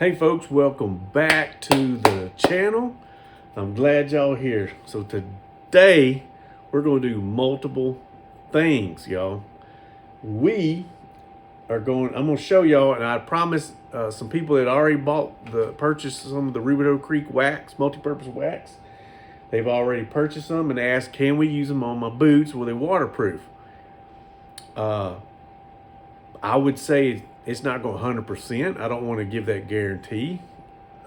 Hey folks, welcome back to the channel. I'm glad y'all here. So today we're going to do multiple things, y'all. I'm going to show y'all, and I promise some people that already purchased some of the Rubidoux Creek wax, multi-purpose wax. They've already purchased them and asked, can we use them on my boots? Will they waterproof? I would say it's not going 100%. I don't want to give that guarantee.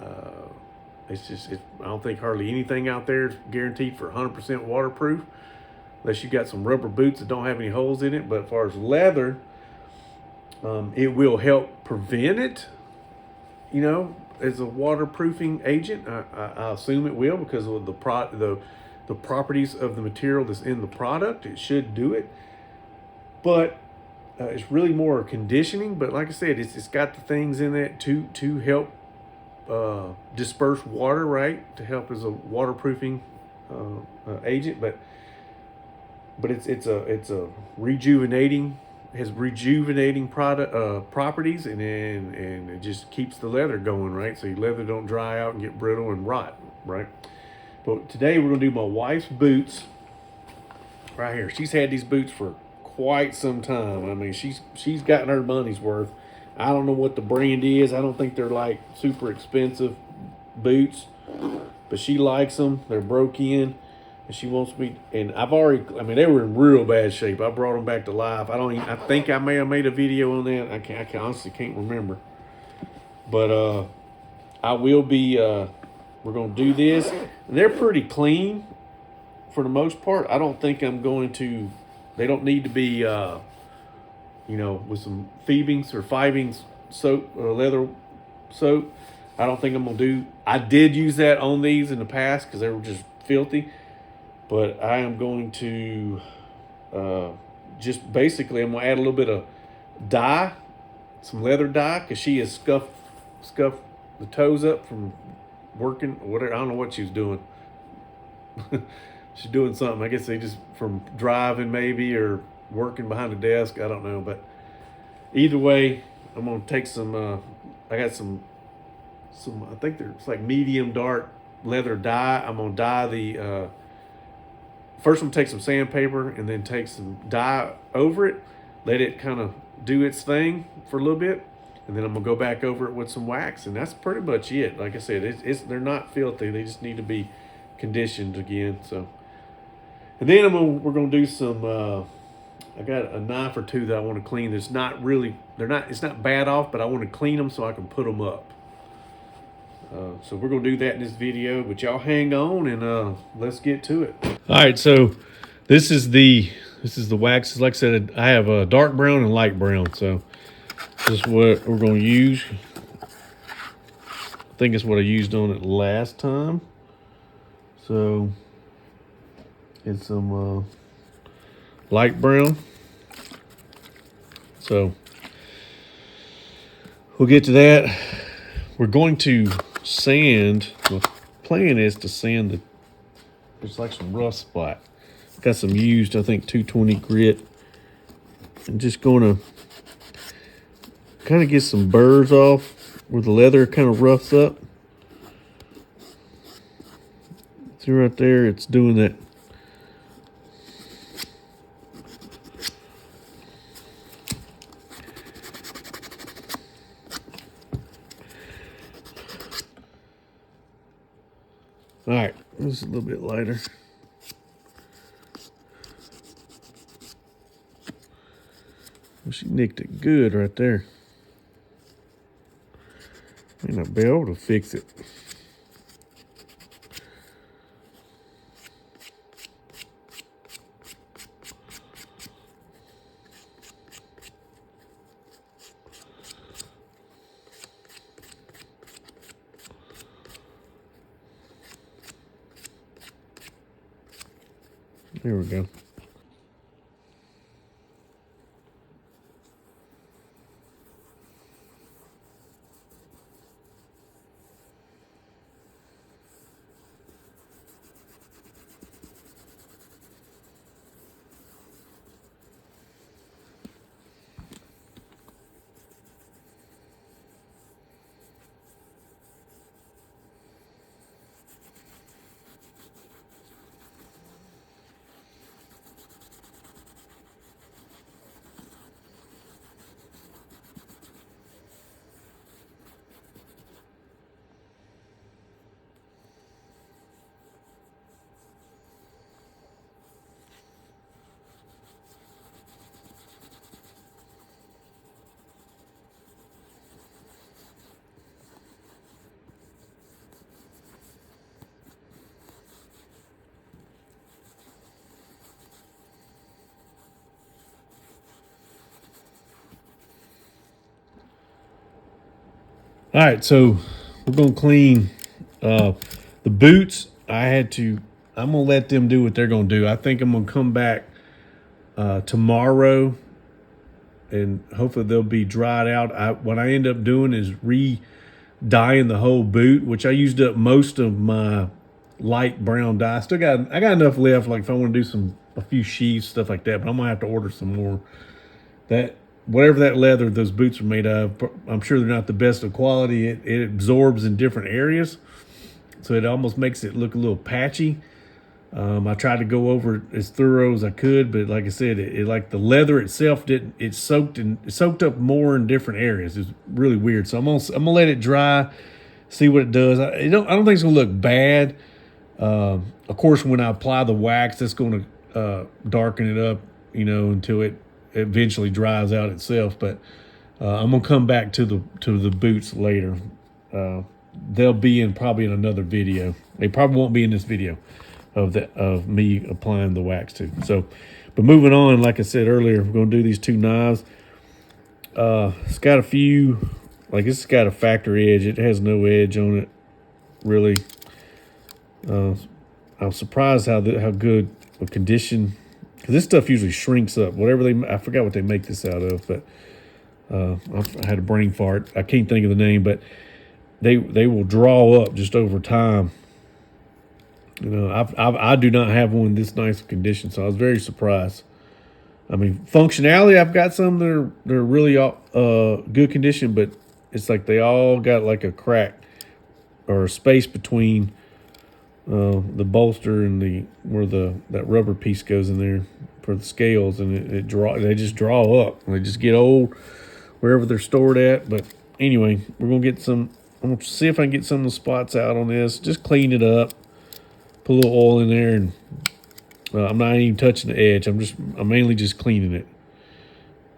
I don't think hardly anything out there is guaranteed for 100% waterproof, unless you got some rubber boots that don't have any holes in it. But as far as leather, it will help prevent it, as a waterproofing agent. I assume it will, because of the properties of the material that's in the product. It should do it. But it's really more conditioning. But like I said, it's got the things in it to help disperse water, right? To help as a waterproofing agent. But it's a rejuvenating, has rejuvenating properties, and it just keeps the leather going, right? So your leather don't dry out and get brittle and rot, right? But today we're gonna do my wife's boots right here. She's had these boots for quite some time. I mean, she's gotten her money's worth. I don't know what the brand is. I don't think they're like super expensive boots, but she likes them. They're broke in, and she wants me. And I mean, they were in real bad shape. I brought them back to life. I think I may have made a video on that. I honestly can't remember. But I will be. We're gonna do this. And they're pretty clean for the most part. I don't think I'm going to. They don't need to be. With some fivings soap, leather soap. I don't think I'm gonna do. I did use that on these in the past because they were just filthy, but I am going to just basically, I'm gonna add a little bit of dye, some leather dye, because she has scuffed the toes up from working, whatever. I don't know what she was doing. She's doing something. I guess they just from driving maybe, or working behind the desk. I don't know, but either way, I'm gonna take some. I got some. I think it's like medium dark leather dye. I'm gonna dye the. First, I'm gonna take some sandpaper and then take some dye over it. Let it kind of do its thing for a little bit, and then I'm gonna go back over it with some wax, and that's pretty much it. Like I said, they're not filthy. They just need to be conditioned again. So, and then we're gonna do some. I got a knife or two that I want to clean. It's not bad off, but I want to clean them so I can put them up. So we're going to do that in this video, but y'all hang on and let's get to it. All right, so this is the wax. Like I said, I have a dark brown and light brown, so this is what we're going to use. I think it's what I used on it last time. So it's some light brown. So we'll get to that. We're going to sand. The plan is to sand there's like some rough spot. Got some used, I think, 220 grit. I'm just going to kind of get some burrs off where the leather kind of roughs up. See right there, it's doing that. All right, this is a little bit lighter. Well, she nicked it good right there. May not be able to fix it. There we go. All right, so we're gonna clean the boots. I'm gonna let them do what they're gonna do. I think I'm gonna come back tomorrow, and hopefully they'll be dried out. What I end up doing is re-dyeing the whole boot, which I used up most of my light brown dye. I got enough left, like if I want to do a few sheaths, stuff like that. But I'm gonna have to order some more. That whatever that leather those boots are made of, I'm sure they're not the best of quality. It absorbs in different areas, so it almost makes it look a little patchy. I tried to go over it as thorough as I could, but like I said, it like the leather itself didn't. It soaked up more in different areas. It's really weird. So I'm gonna let it dry, see what it does. I don't think it's gonna look bad. Of course, when I apply the wax, that's going to darken it up, until it eventually dries out itself. But I'm gonna come back to the boots later. They'll be probably in another video. They probably won't be in this video of me applying the wax to. So, but moving on, like I said earlier, we're gonna do these two knives. It's got a few, like it's got a factory edge. It has no edge on it, really. I'm surprised how good a condition, because this stuff usually shrinks up. I forgot what they make this out of, but I had a brain fart. I can't think of the name, but they will draw up just over time. I do not have one in this nice condition, so I was very surprised. I mean, functionality, I've got some that are really good condition, but it's like they all got like a crack or a space between the bolster and where that rubber piece goes in there for the scales, and they just draw up. They just get old wherever they're stored at. But anyway, we're gonna get some. I'm gonna see if I can get some of the spots out on this. Just clean it up, put a little oil in there, and I'm not even touching the edge. I'm mainly just cleaning it.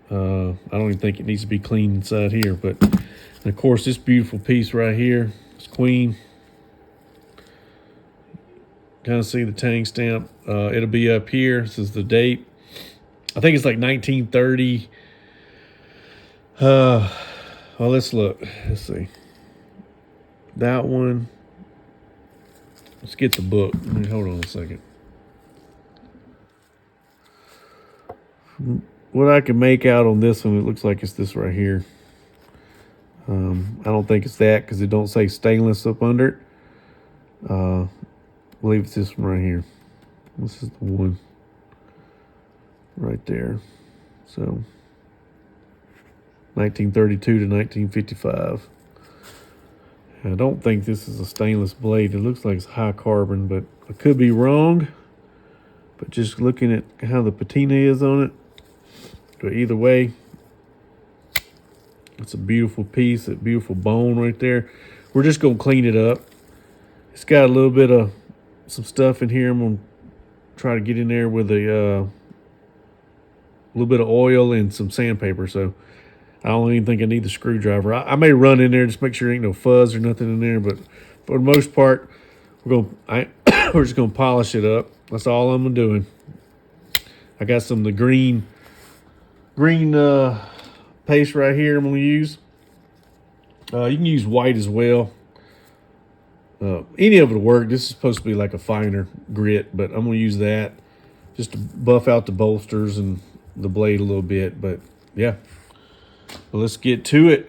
I don't even think it needs to be cleaned inside here. But and of course, this beautiful piece right here, this queen. Kind of see the tang stamp. It'll be up here. This is the date. I think it's like 1930. Well, let's look. Let's see. That one. Let's get the book. Hold on a second. What I can make out on this one, it looks like it's this right here. I don't think it's that because it don't say stainless up under it. I believe it's this one right here. This is the one right there. So 1932 to 1955. I don't think this is a stainless blade. It looks like it's high carbon, but I could be wrong. But just looking at how the patina is on it, but either way, it's a beautiful piece, a beautiful bone right there. We're just gonna clean it up. It's got a little bit of some stuff in here. I'm gonna try to get in there with a little bit of oil and some sandpaper. So I don't even think I need the screwdriver. I may run in there just make sure there ain't no fuzz or nothing in there. But for the most part, we're just gonna polish it up. That's all I'm doing. I got some of the green paste right here I'm gonna use. You can use white as well. Any of it will work. This is supposed to be like a finer grit, but I'm gonna use that just to buff out the bolsters and the blade a little bit. But yeah, well, let's get to it.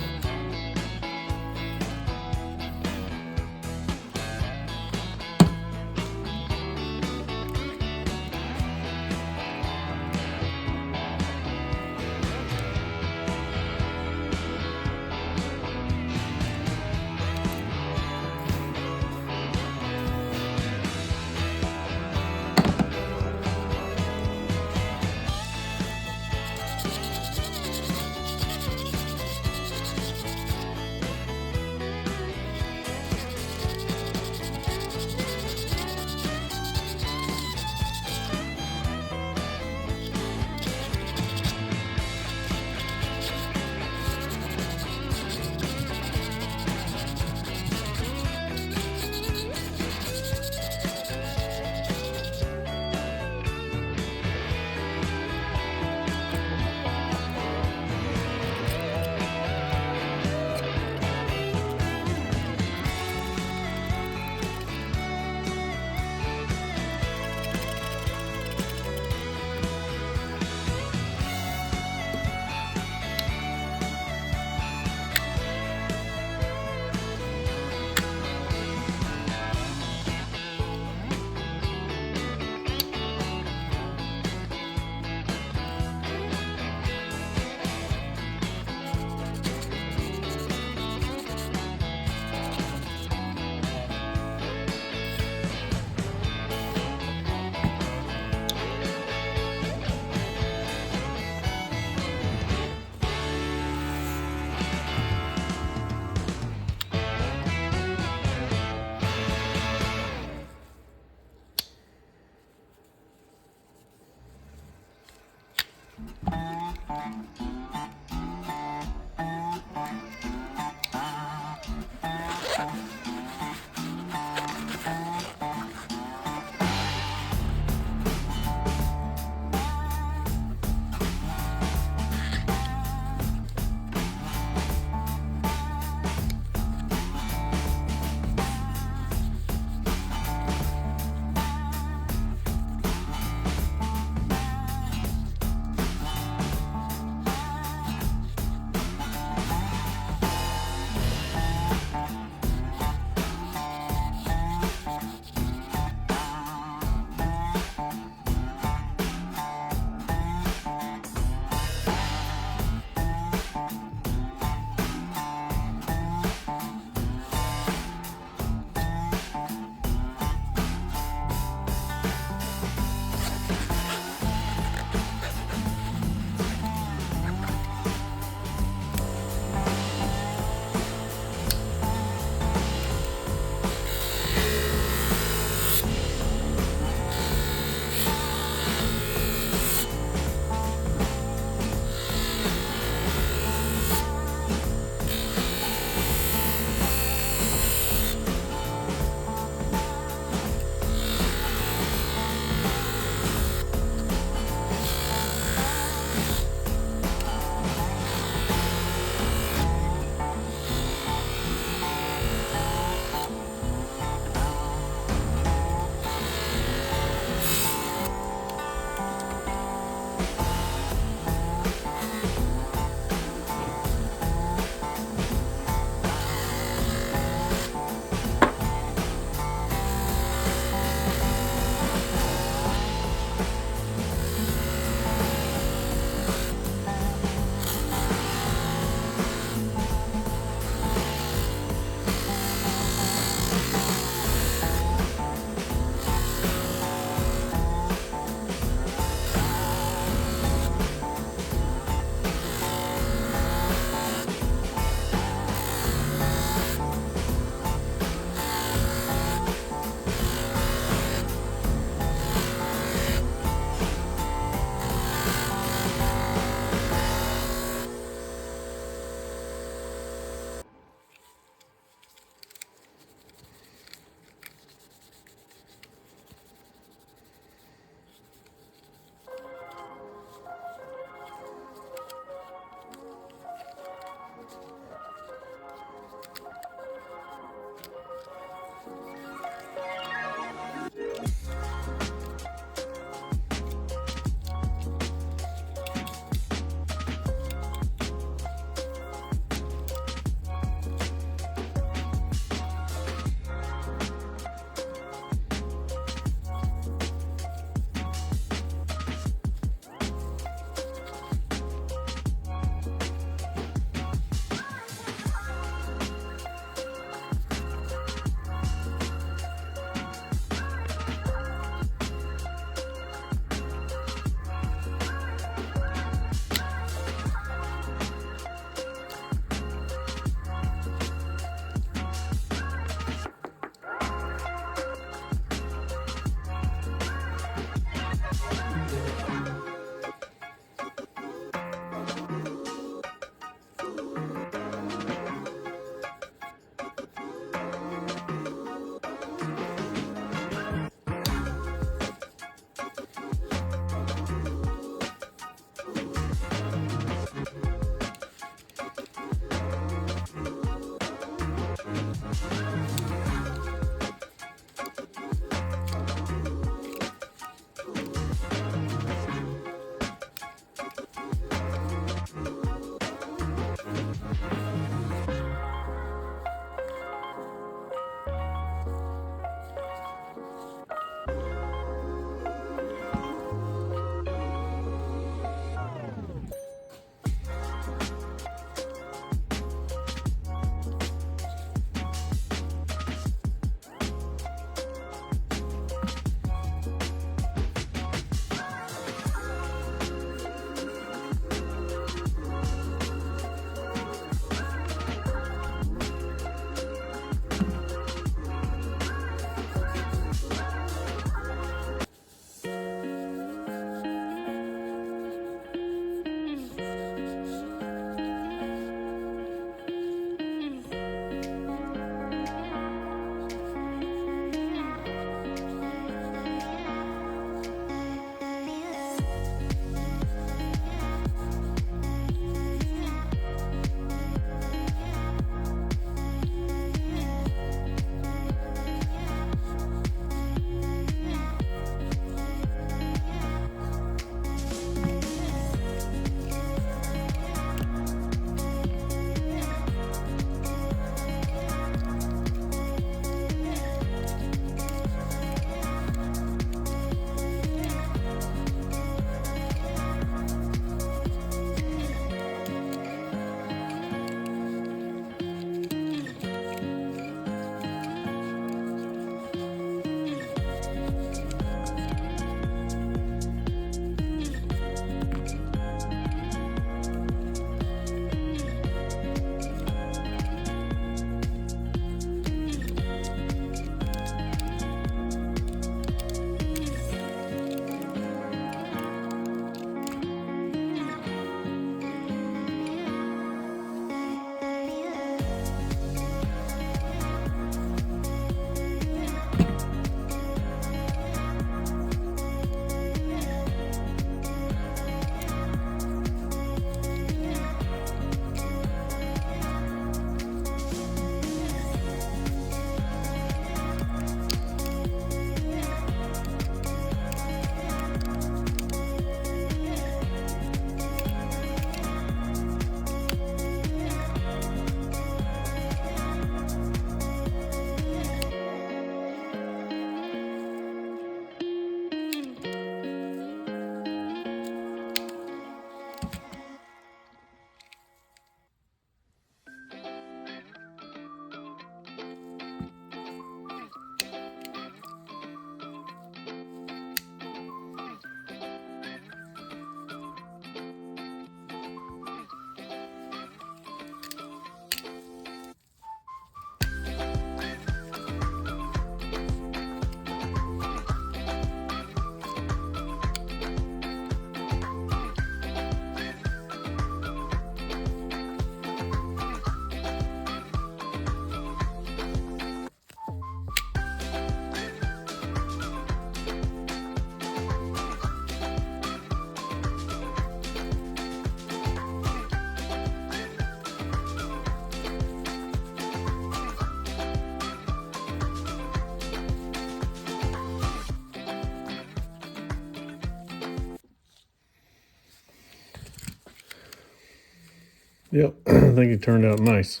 Yep, I think it turned out nice.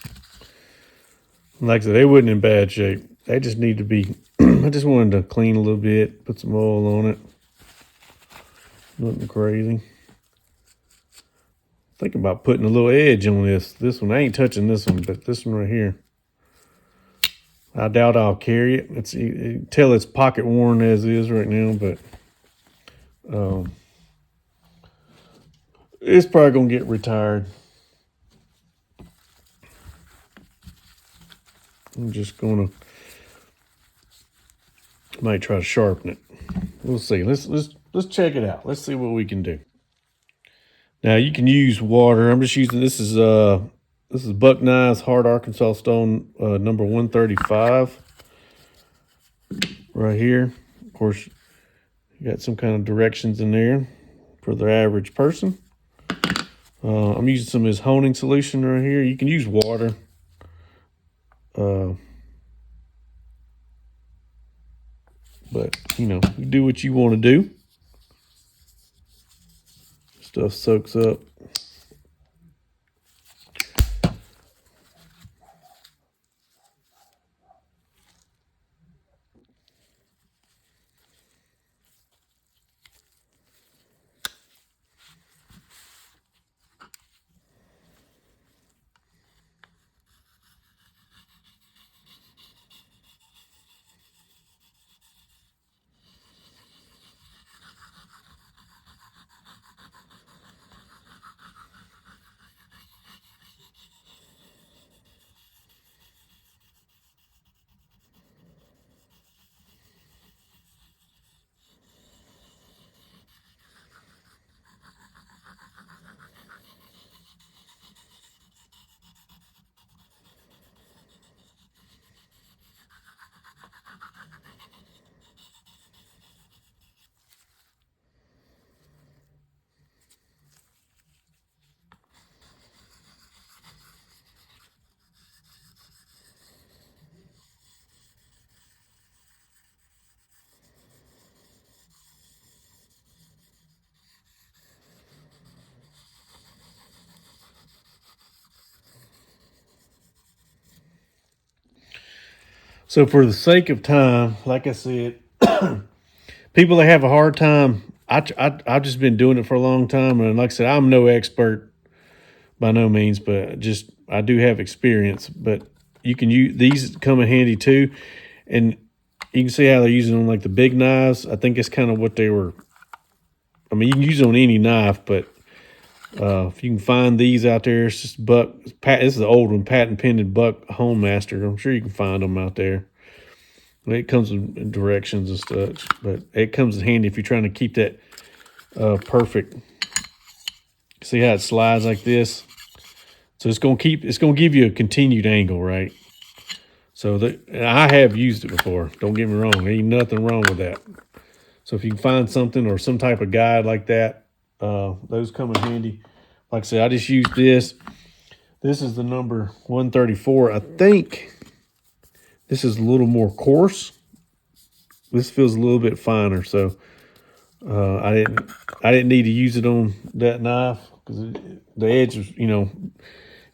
Like I said, they wasn't in bad shape. They just need to be. I just wanted to clean a little bit, put some oil on it. Nothing crazy. Think about putting a little edge on this. This one, I ain't touching this one, but this one right here. I doubt I'll carry it. It's tell it's pocket worn as is right now, but it's probably gonna get retired. I'm just gonna might try to sharpen it. We'll see. Let's check it out. Let's see what we can do. Now you can use water. I'm just using this is Buck Knives Hard Arkansas Stone number 135 right here. Of course, you got some kind of directions in there for the average person. I'm using some of his honing solution right here. You can use water. But, you do what you want to do. Stuff soaks up. So for the sake of time, like I said, people that have a hard time, I've just been doing it for a long time. And like I said, I'm no expert by no means, but just I do have experience. But you can use these come in handy too. And you can see how they're using them like the big knives. I think it's kind of what they were. I mean, you can use it on any knife, but if you can find these out there, it's just Buck. This is the old one, patent pending Buck Homemaster. I'm sure you can find them out there. It comes in directions and such, but it comes in handy if you're trying to keep that perfect. See how it slides like this? So it's gonna give you a continued angle, right? So I have used it before. Don't get me wrong. There ain't nothing wrong with that. So if you can find something or some type of guide like that, those come in handy. Like I said, I just used this. This is the number 134. I think this is a little more coarse. This feels a little bit finer, so I didn't need to use it on that knife because the edge was, it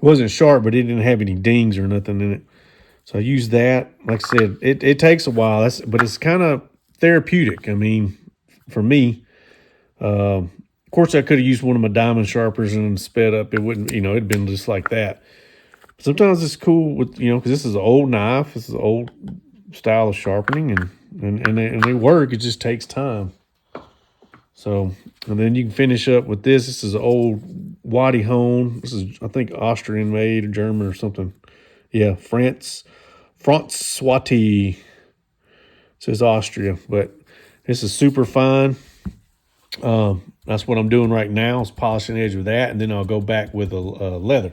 wasn't sharp, but it didn't have any dings or nothing in it. So I used that. Like I said, it takes a while, but it's kind of therapeutic. I mean, for me, of course, I could have used one of my diamond sharpers and sped up. It wouldn't, it'd been just like that. Sometimes it's cool with, because this is an old knife. This is an old style of sharpening, and they work. It just takes time. So, and then you can finish up with this. This is an old Waddy hone. This is, I think, Austrian made or German or something. Yeah, France Swati says Austria, but this is super fine. That's what I'm doing right now is polishing the edge with that, and then I'll go back with a leather.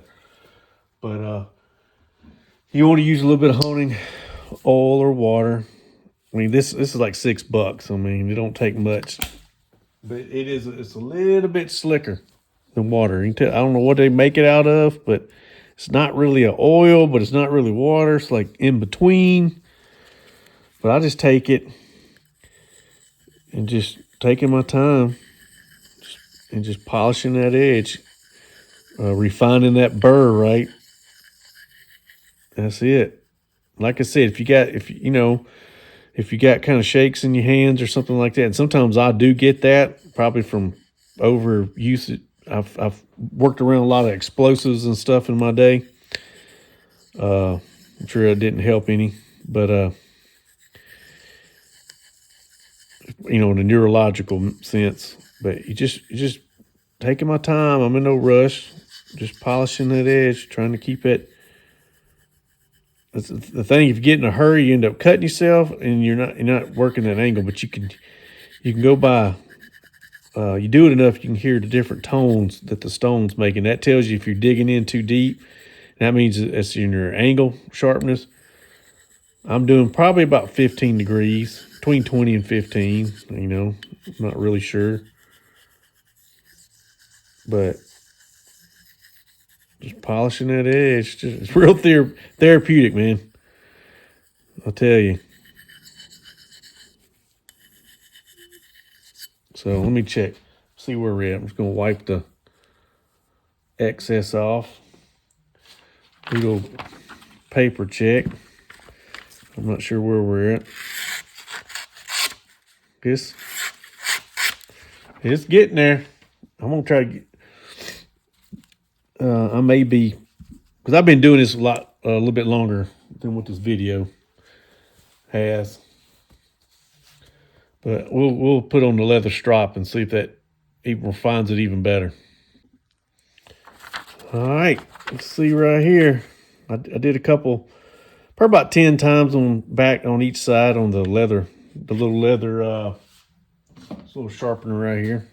But you want to use a little bit of honing oil or water. I mean, this is like $6. I mean, it don't take much, but it's a little bit slicker than water. I don't know what they make it out of, but it's not really an oil, but it's not really water. It's like in between. But I just take it and just taking my time and just polishing that edge. refining that burr, right? That's it. Like I said, if you got kind of shakes in your hands or something like that, and sometimes I do get that, probably from overuse. I've worked around a lot of explosives and stuff in my day. I'm sure it didn't help any, but in a neurological sense. But you just taking my time. I'm in no rush. Just polishing that edge, trying to keep it. That's the thing. If you get in a hurry, you end up cutting yourself, and you're not working that angle. But you can go by. You do it enough, you can hear the different tones that the stone's making. That tells you if you're digging in too deep. That means it's in your angle sharpness. I'm doing probably about 15 degrees, between 20 and 15. I'm not really sure, but just polishing that edge, it's real therapeutic, man. I'll tell you. So let me check, see where we're at. I'm just gonna wipe the excess off. Little paper check. I'm not sure where we're at. It's getting there. I'm gonna try to get. I may be, because I've been doing this a little bit longer than what this video has. But we'll put on the leather strop and see if that even refines it even better. All right, let's see right here. I did a couple, probably about 10 times on each side on the little leather, this little sharpener right here.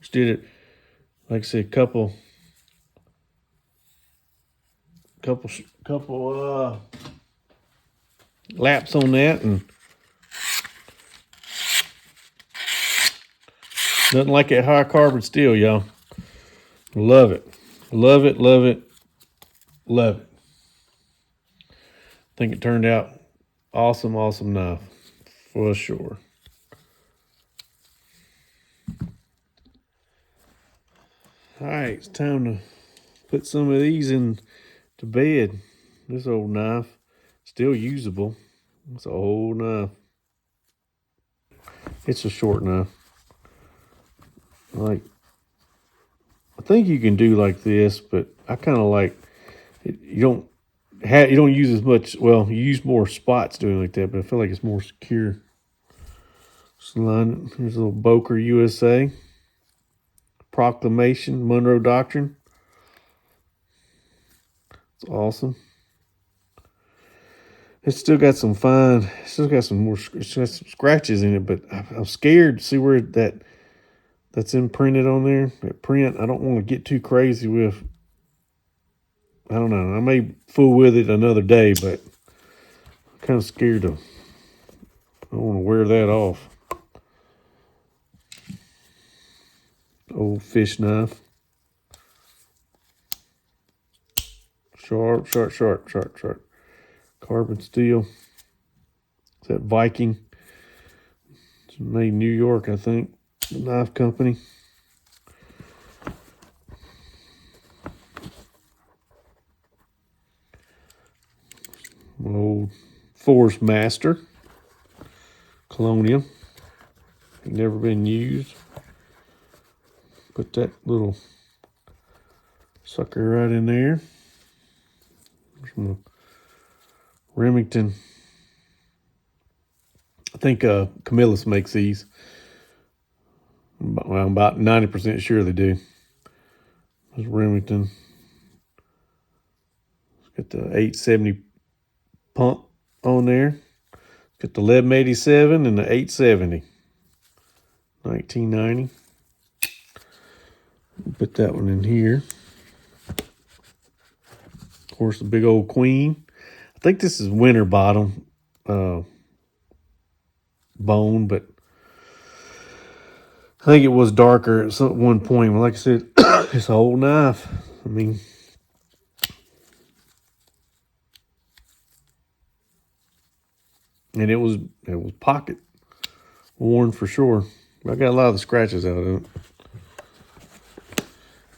Just did it, like I said, couple laps on that, and nothing like that high carbon steel, y'all. Love it. Love it, love it, love it. I think it turned out awesome, awesome knife for sure. All right, it's time to put some of these in to bed. This old knife, still usable. It's an old knife. It's a short knife. I think you can do like this, but I kind of like it. You don't use as much. Well, you use more spots doing like that, but I feel like it's more secure. Slide. Here's a little Boker USA proclamation, Monroe Doctrine. It's awesome. It's still got some it's got some scratches in it, but I'm scared to see where that's imprinted on there. That print, I don't want to get too crazy with. I don't know. I may fool with it another day, but I'm kind of scared to. I want to wear that off. Old fish knife. Sharp, sharp, sharp, sharp, sharp. Carbon steel. It's that Viking. It's made in New York, I think. The knife company. Old Forest Master. Colonial. Never been used. Put that little sucker right in there. Remington. I think Camillus makes these. Well, I'm about 90% sure they do. There's Remington. Got the 870 pump on there. Got the 1187 and the 870. 1990. Put that one in here. Of course, the big old Queen. I think this is winter bottom bone, but I think it was darker at one point. Well, like I said, it's an old knife. I mean, and it was pocket worn for sure. I got a lot of the scratches out of it.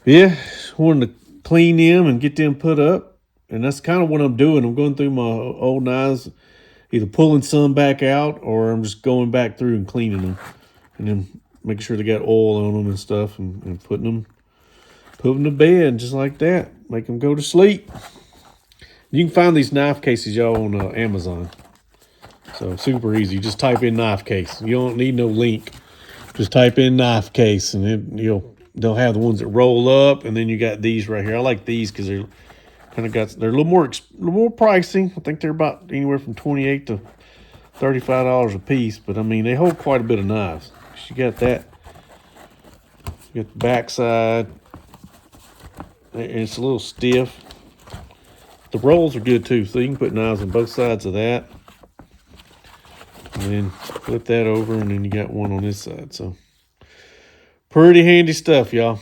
Yeah, wanted to clean them and get them put up. And that's kind of what I'm doing. I'm going through my old knives, either pulling some back out or I'm just going back through and cleaning them. And then making sure they got oil on them and stuff and putting them to bed just like that. Make them go to sleep. You can find these knife cases, y'all, on Amazon. So super easy. Just type in knife case. You don't need no link. Just type in knife case, and they'll have the ones that roll up, and then you got these right here. I like these because they're they're a little more pricey. I think they're about anywhere from $28 to $35 a piece. But I mean, they hold quite a bit of knives. You got that. You got the backside. It's a little stiff. The rolls are good too, so you can put knives on both sides of that. And then flip that over, and then you got one on this side. So pretty handy stuff, y'all.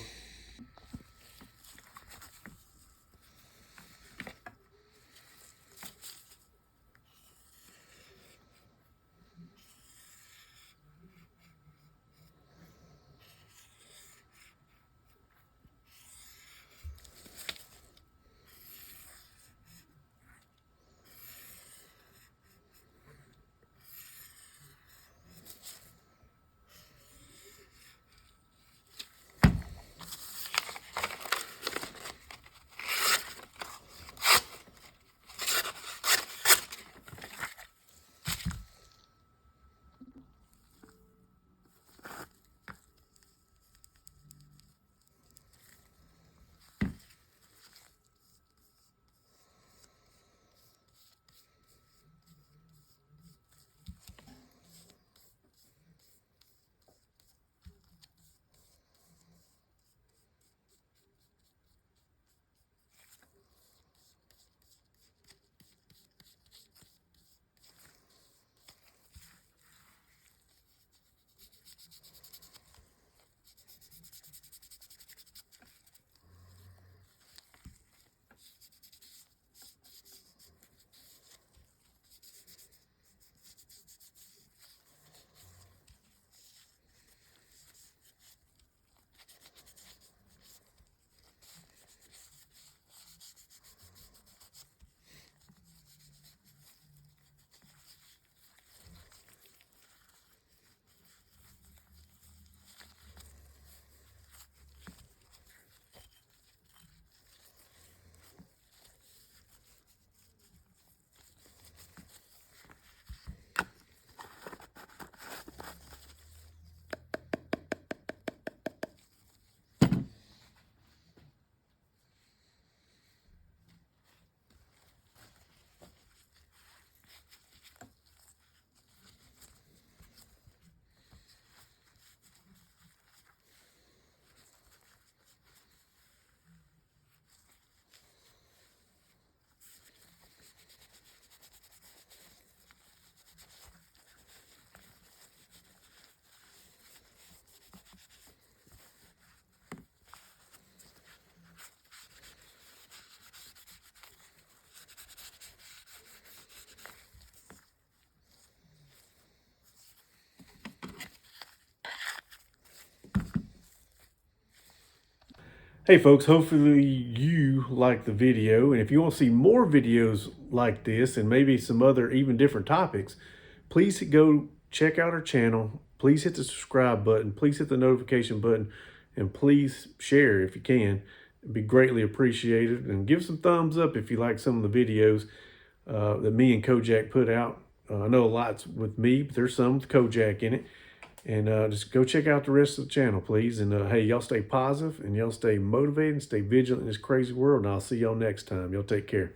Hey folks, hopefully you liked the video, and if you want to see more videos like this and maybe some other even different topics, please go check out our channel. Please hit the subscribe button, please hit the notification button, and please share if you can. It'd be greatly appreciated, and give some thumbs up if you like some of the videos that me and Kojak put out. I know a lot's with me, but there's some with Kojak in it. And just go check out the rest of the channel, please. And hey, y'all stay positive and y'all stay motivated and stay vigilant in this crazy world. And I'll see y'all next time. Y'all take care.